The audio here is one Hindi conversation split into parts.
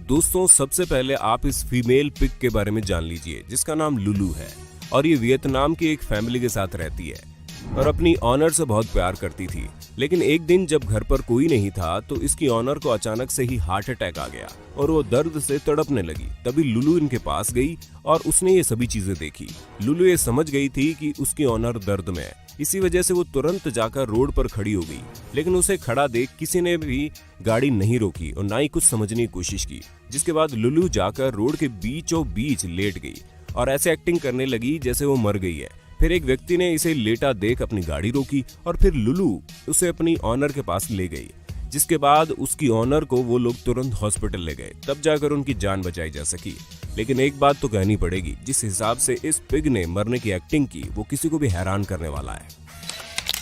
दोस्तों सबसे पहले आप इस फीमेल पिग के बारे में जान लीजिए जिसका नाम लुलू है और ये वियतनाम की एक फैमिली के साथ रहती है और अपनी ऑनर से बहुत प्यार करती थी। लेकिन एक दिन जब घर पर कोई नहीं था तो इसकी ऑनर को अचानक से ही हार्ट अटैक आ गया और वो दर्द से तड़पने लगी। तभी लुलू इनके पास गई और उसने ये सभी चीजें देखी। लुलू ये समझ गई थी कि उसकी ऑनर दर्द में है, इसी वजह से वो तुरंत जाकर रोड पर खड़ी हो गई। लेकिन उसे खड़ा देख किसी ने भी गाड़ी नहीं रोकी और ना ही कुछ समझने की कोशिश की। जिसके बाद लुलू जाकर रोड के बीचों बीच लेट गई और ऐसे एक्टिंग करने लगी जैसे वो मर गई है। फिर एक व्यक्ति ने इसे लेटा देख अपनी गाड़ी रोकी और फिर लुलू उसे अपनी ऑनर के पास ले गई। जिसके बाद उसकी ऑनर को वो लोग तुरंत हॉस्पिटल ले गए, तब जाकर उनकी जान बचाई जा सकी। लेकिन एक बात तो कहनी पड़ेगी, जिस हिसाब से इस पिग ने मरने की एक्टिंग की वो किसी को भी हैरान करने वाला है।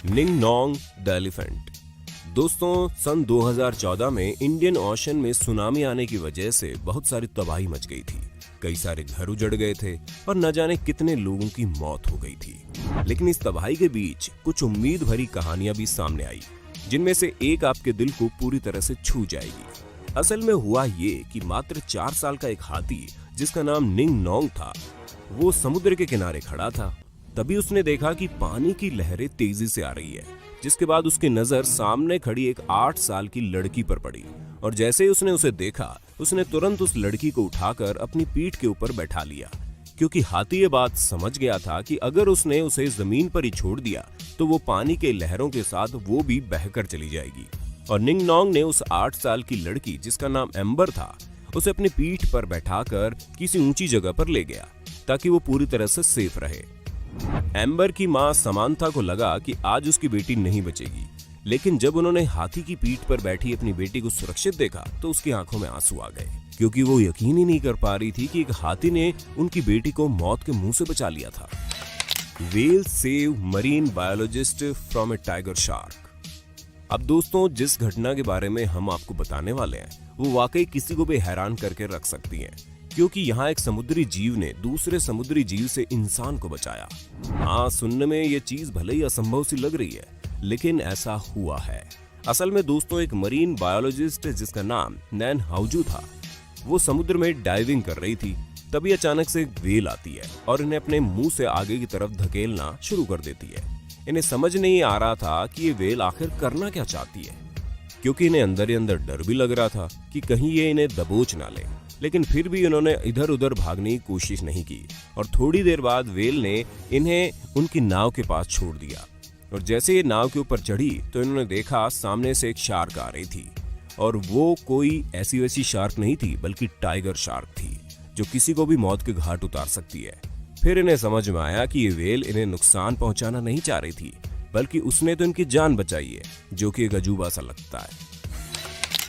निंग नोंग द एलिफेंट। दोस्तों सन 2014 में इंडियन ओशन में सुनामी आने की वजह से बहुत सारी तबाही मच गई थी। कई सारे घर उजड़ गए थे और न जाने कितने लोगों की मौत हो गई थी। लेकिन इस तबाही के बीच कुछ उम्मीद भरी कहानियां भी सामने आई, जिनमें से एक आपके दिल को पूरी तरह से छू जाएगी। असल में हुआ ये कि मात्र 4 साल का एक हाथी जिसका नाम निंग नोंग था, वो समुद्र के किनारे खड़ा था। तभी उसने देखा कि पानी की लहरें तेजी से आ रही है। जिसके बाद उसकी नजर सामने खड़ी एक 8 साल की लड़की पर पड़ी और जैसे ही उसने उसे देखा उसने तुरंत उस लड़की को उठाकर अपनी पीठ के ऊपर बैठा लिया, क्योंकि हाथी ये बात समझ गया था कि अगर उसने उसे जमीन पर ही छोड़ दिया तो वो पानी के लहरों के साथ वो भी बहकर चली जाएगी। और निंग नोंग ने उस 8 साल की लड़की जिसका नाम एम्बर था उसे अपनी पीठ पर बैठाकर किसी ऊंची जगह पर ले गया ताकि वो पूरी तरह से सेफ रहे। एम्बर की मां समांथा को लगा कि आज उसकी बेटी नहीं बचेगी, लेकिन जब उन्होंने हाथी की पीठ पर बैठी अपनी बेटी को सुरक्षित देखा तो उसकी आंखों में आंसू आ गए, क्योंकि वो यकीन ही नहीं कर पा रही थी कि एक हाथी ने उनकी बेटी को मौत के मुंह से बचा लिया था। Whale save marine biologist from A tiger shark. अब दोस्तों जिस घटना के बारे में हम आपको बताने वाले हैं वो वाकई किसी को भी हैरान करके रख सकती है, क्योंकि यहाँ एक समुद्री जीव ने दूसरे समुद्री जीव से इंसान को बचाया। हाँ, सुनने में ये चीज भले ही असंभव सी लग रही है, लेकिन ऐसा हुआ है। असल में दोस्तों एक मरीन बायोलॉजिस्ट जिसका नाम नैन हाउजू था, वो समुद्र में डाइविंग कर रही थी। तभी अचानक से एक व्हेल आती है और इन्हें अपने मुंह से आगे की तरफ धकेलना शुरू कर देती है। इन्हें समझ नहीं आ रहा था कि ये व्हेल आखिर करना क्या चाहती है, क्योंकि इन्हें अंदर ही अंदर डर भी लग रहा था कि कहीं ये इन्हें दबोच ना ले। लेकिन फिर भी इन्होंने इधर उधर भागने की कोशिश नहीं की और थोड़ी देर बाद व्हेल ने इन्हें उनकी नाव के पास छोड़ दिया। और जैसे ये नाव के ऊपर चढ़ी तो इन्होंने देखा सामने से एक शार्क आ रही थी और वो कोई ऐसी वैसी शार्क नहीं थी, बल्कि टाइगर शार्क थी जो किसी को भी मौत के घाट उतार सकती है। फिर इन्हें समझ में आया कि ये व्हेल इन्हें नुकसान पहुंचाना नहीं चाह रही थी, बल्कि उसने तो इनकी जान बचाई है, जो कि एक अजूबा सा लगता है।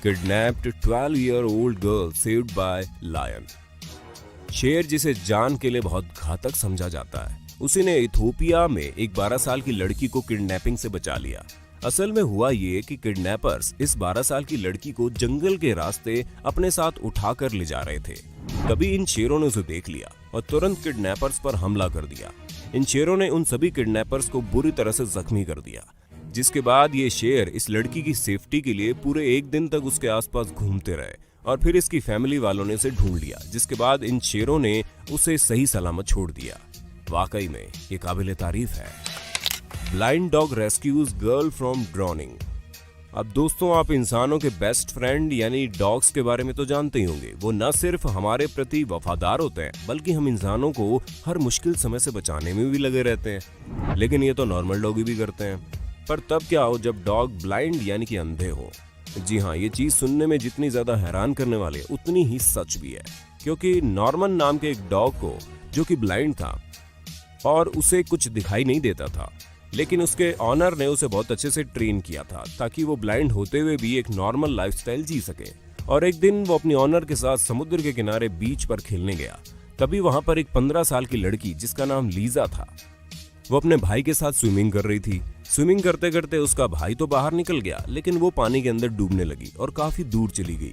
Kidnapped 12-year-old girl saved by lion. शेर जिसे जान के लिए बहुत घातक समझा जाता है, उसी ने इथोपिया में एक 12 साल की लड़की को किडनैपिंग से बचा लिया। असल में हुआ ये कि किडनैपर्स इस 12 साल की लड़की को जंगल के रास्ते अपने साथ उठाकर ले जा रहे थे। तभी इन शेरों ने उसे देख लिया और तुरंत किडनैपर्स पर हमला कर दिया। इन शेरों ने उन सभी किडनैपर्स को बुरी तरह से जख्मी कर दिया। जिसके बाद ये शेर इस लड़की की सेफ्टी के लिए पूरे 1 दिन तक उसके आसपास घूमते रहे और फिर इसकी फैमिली वालों ने इसे ढूंढ लिया। जिसके बाद इन शेरों ने उसे सही सलामत छोड़ दिया। वाकई में ये काबिले तारीफ है। Blind dog rescues girl from drowning. अब दोस्तों आप इंसानों के बेस्ट फ्रेंड यानी डॉग्स के बारे में तो जानते ही होंगे। वो न सिर्फ हमारे प्रति वफादार होते हैं, बल्कि हम इंसानों को हर मुश्किल समय से बचाने में भी लगे रहते हैं। लेकिन ये तो नॉर्मल डॉगी भी करते हैं। पर तब क्या हो जब डॉग ब्लाइंड यानी कि अंधे हो। जी हाँ, ये चीज सुनने में जितनी ज्यादा हैरान करने वाली है उतनी ही सच भी है, क्योंकि नॉर्मन नाम के एक डॉग को जो कि ब्लाइंड था और उसे कुछ दिखाई नहीं देता था, लेकिन उसके ऑनर ने उसे बहुत अच्छे से ट्रेन किया था ताकि वो ब्लाइंड होते हुए भी एक नॉर्मल लाइफस्टाइल जी सके। और एक दिन वो अपनी ऑनर के साथ समुद्र के किनारे बीच पर खेलने गया। तभी वहां पर एक 15 साल की लड़की जिसका नाम लीजा था, वो अपने भाई के साथ स्विमिंग कर रही थी। स्विमिंग करते करते उसका भाई तो बाहर निकल गया, लेकिन वो पानी के अंदर डूबने लगी और काफी दूर चली गई।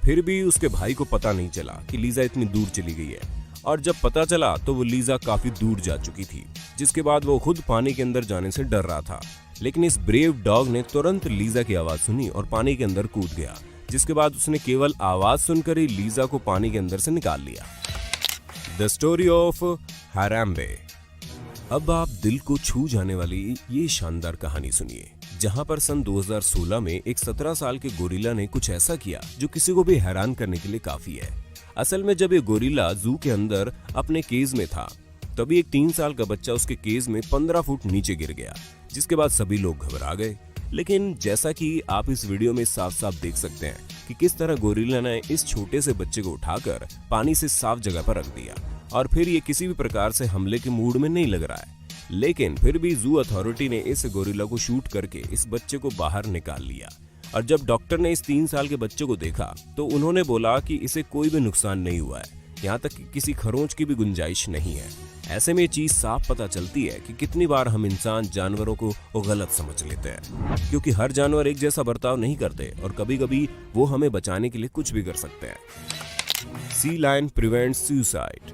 फिर भी उसके भाई को पता नहीं चला कि लीजा इतनी दूर चली गई है, और जब पता चला तो वो लीजा काफी दूर जा चुकी थी। जिसके बाद वो खुद पानी के अंदर जाने से डर रहा था, लेकिन इस ब्रेव डॉग ने तुरंत लीजा की आवाज सुनी और पानी के अंदर कूद गया। जिसके बाद उसने केवल आवाज सुनकर ही लीजा को पानी के अंदर से निकाल लिया। The story of Harambe. अब आप दिल को छू जाने वाली ये शानदार कहानी सुनिए, जहां पर सन 2016 में एक 17 साल के गोरिल्ला ने कुछ ऐसा किया जो किसी को भी हैरान करने के लिए काफी है। असल में जब ये गोरिल्ला जू के अंदर अपने केज में था, तभी एक 3 साल का बच्चा उसके केज में 15 फुट नीचे गिर गया, जिसके बाद सभी लोग घबरा गए। लेकिन जैसा कि आप इस वीडियो में साफ साफ देख सकते हैं कि किस तरह गोरिल्ला ने इस छोटे से बच्चे को उठाकर पानी से साफ जगह पर रख दिया, और फिर ये किसी भी प्रकार से हमले के मूड में नहीं लग रहा है। लेकिन फिर भी जू अथॉरिटी ने इस गोरिल्ला को शूट करके इस बच्चे को बाहर निकाल लिया। और जब डॉक्टर ने इस 3 साल के बच्चे को देखा तो उन्होंने बोला कि इसे कोई भी नुकसान नहीं हुआ है, यहाँ तक कि किसी खरोंच की भी गुंजाइश नहीं है। ऐसे में ये चीज साफ पता चलती है कि कितनी बार हम इंसान जानवरों को गलत समझ लेते हैं, क्योंकि हर जानवर एक जैसा बर्ताव नहीं करते और कभी कभी वो हमें बचाने के लिए कुछ भी कर सकते हैं। Sea lion prevents suicide.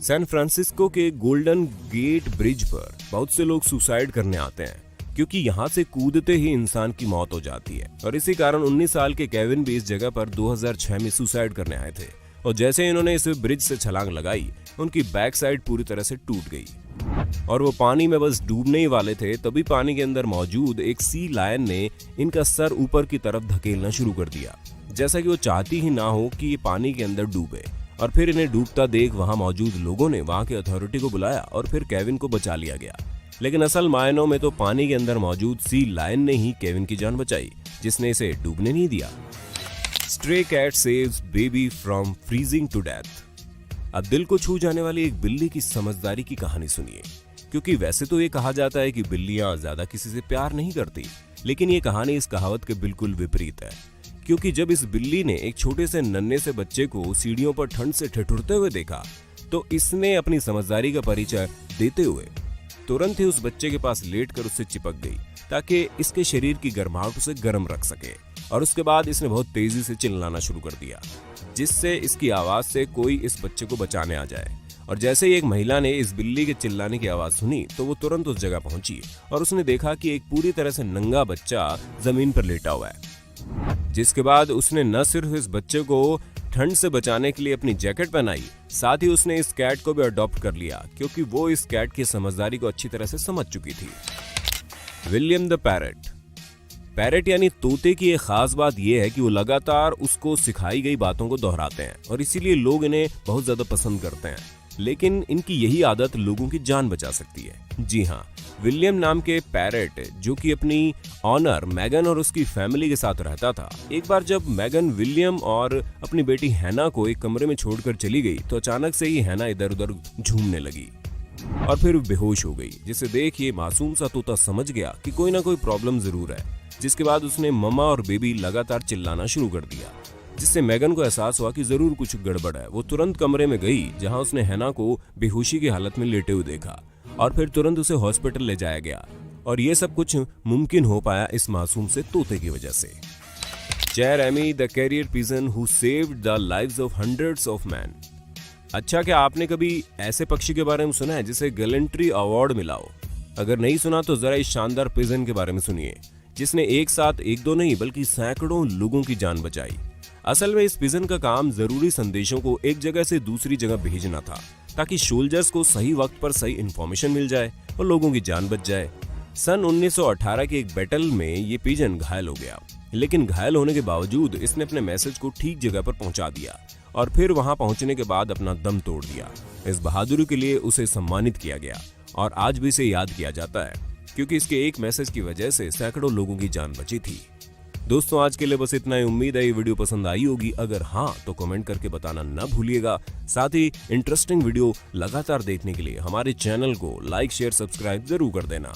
San Francisco के गोल्डन गेट ब्रिज पर बहुत से लोग सुसाइड करने आते हैं, क्योंकि यहाँ से कूदते ही इंसान की मौत हो जाती है। और इसी कारण 19 साल के केविन भी इस जगह पर 2006 में सुसाइड करने आए थे, और जैसे इन्होंने इस ब्रिज से छलांग लगाई, उनकी बैक साइड पूरी तरह से टूट गई और वो पानी में बस डूबने ही वाले थे, तभी पानी के अंदर मौजूद एक सी लायन ने इनका सर ऊपर की तरफ धकेलना शुरू कर दिया, जैसा कि वो चाहती ही ना हो कि ये पानी के अंदर डूबे। और फिर इन्हें डूबता देख वहां मौजूद लोगों ने वहां के अथॉरिटी को बुलाया और फिर केविन को बचा लिया गया। लेकिन असल मायनों में तो पानी के अंदर मौजूद सी लायन ने ही केविन की जान बचाई, जिसने इसे डूबने नहीं दिया। Stray cat saves baby from freezing to death. अब दिल को छू जाने वाली एक बिल्ली की समझदारी की कहानी सुनिए, क्योंकि वैसे तो ये कहा जाता है कि बिल्लियां ज्यादा किसी से प्यार नहीं करती, लेकिन ये कहानी इस कहावत के बिल्कुल विपरीत है। क्योंकि जब इस बिल्ली ने एक छोटे से नन्हे से बच्चे को सीढ़ियों पर ठंड से ठिठुरते हुए देखा, तो इसने अपनी समझदारी का परिचय देते हुए तुरंत ही उस बच्चे के पास लेटकर उससे चिपक गई, ताकि इसके शरीर की गर्माहट उसे गर्म रख सके। और उसके बाद इसने बहुत तेजी से चिल्लाना शुरू कर दिया, जिससे इसकी आवाज से कोई इस बच्चे को बचाने आ जाए। और जैसे ही एक महिला ने इस बिल्ली के चिल्लाने की आवाज सुनी, तो वो तुरंत उस जगह पहुंची और उसने देखा कि एक पूरी तरह से नंगा बच्चा जमीन पर लेटा हुआ है। जिसके बाद उसने न सिर्फ इस बच्चे को ठंड से बचाने के लिए अपनी जैकेट पहनाई, साथ ही उसने इस कैट को भी अडॉप्ट कर लिया, क्योंकि वो इस कैट की समझदारी को अच्छी तरह से समझ चुकी थी। William the parrot. पैरेट यानी तोते की एक खास बात यह है कि वो लगातार उसको सिखाई गई बातों को दोहराते हैं, और इसीलिए लोग इन्हें बहुत ज्यादा पसंद करते हैं। लेकिन इनकी यही आदत लोगों की जान बचा सकती है। जी हाँ, विलियम नाम के पैरेट, जो कि अपनी ऑनर मैगन और उसकी फैमिली के साथ रहता था, एक बार जब मैगन विलियम और अपनी बेटी हैना को एक कमरे में छोड़कर चली गई, तो अचानक से ही हैना इधर उधर झूमने लगी और फिर बेहोश हो गई, जिसे देख ये मासूम सा तोता समझ गया कि कोई ना कोई प्रॉब्लम जरूर है। जिसके बाद उसने मम्मा और बेबी लगातार चिल्लाना शुरू कर दिया, जिससे मैगन को एहसास हुआ कि जरूर कुछ गड़बड़ है। वो तुरंत कमरे में गई जहां उसने हैना को बेहोशी की हालत में लेटे हुए देखा, और फिर तुरंत उसे हॉस्पिटल ले जाया गया। और ये सब कुछ मुमकिन हो पाया इस मासूम से तोते की वजह से। Jeremy the carrier pigeon who saved the lives of hundreds of man. अच्छा, क्या आपने कभी ऐसे पक्षी के बारे में सुना है जिसे गैलेंट्री अवार्ड मिला हो? अगर नहीं सुना तो जरा इस शानदार पिजन के बारे में सुनिए, जिसने एक साथ एक दो नहीं बल्कि सैकड़ों लोगों की जान बचाई। असल में इस पिजन का काम जरूरी संदेशों को एक जगह से दूसरी जगह भेजना था, ताकि सोल्जर्स को सही वक्त पर सही इंफॉर्मेशन मिल जाए और लोगों की जान बच जाए। सन 1918 के एक बैटल में ये पिजन घायल हो गया, लेकिन घायल होने के बावजूद इसने अपने मैसेज को ठीक जगह पर पहुंचा दिया और फिर वहां पहुंचने के बाद अपना दम तोड़ दिया। इस बहादुरी के लिए उसे सम्मानित किया गया और आज भी इसे याद किया जाता है, क्योंकि इसके एक मैसेज की वजह से सैकड़ों लोगों की जान बची थी। दोस्तों, आज के लिए बस इतना ही। उम्मीद है ये वीडियो पसंद आई होगी। अगर हाँ तो कमेंट करके बताना न भूलिएगा। साथ ही इंटरेस्टिंग वीडियो लगातार देखने के लिए हमारे चैनल को लाइक शेयर सब्सक्राइब जरूर कर देना।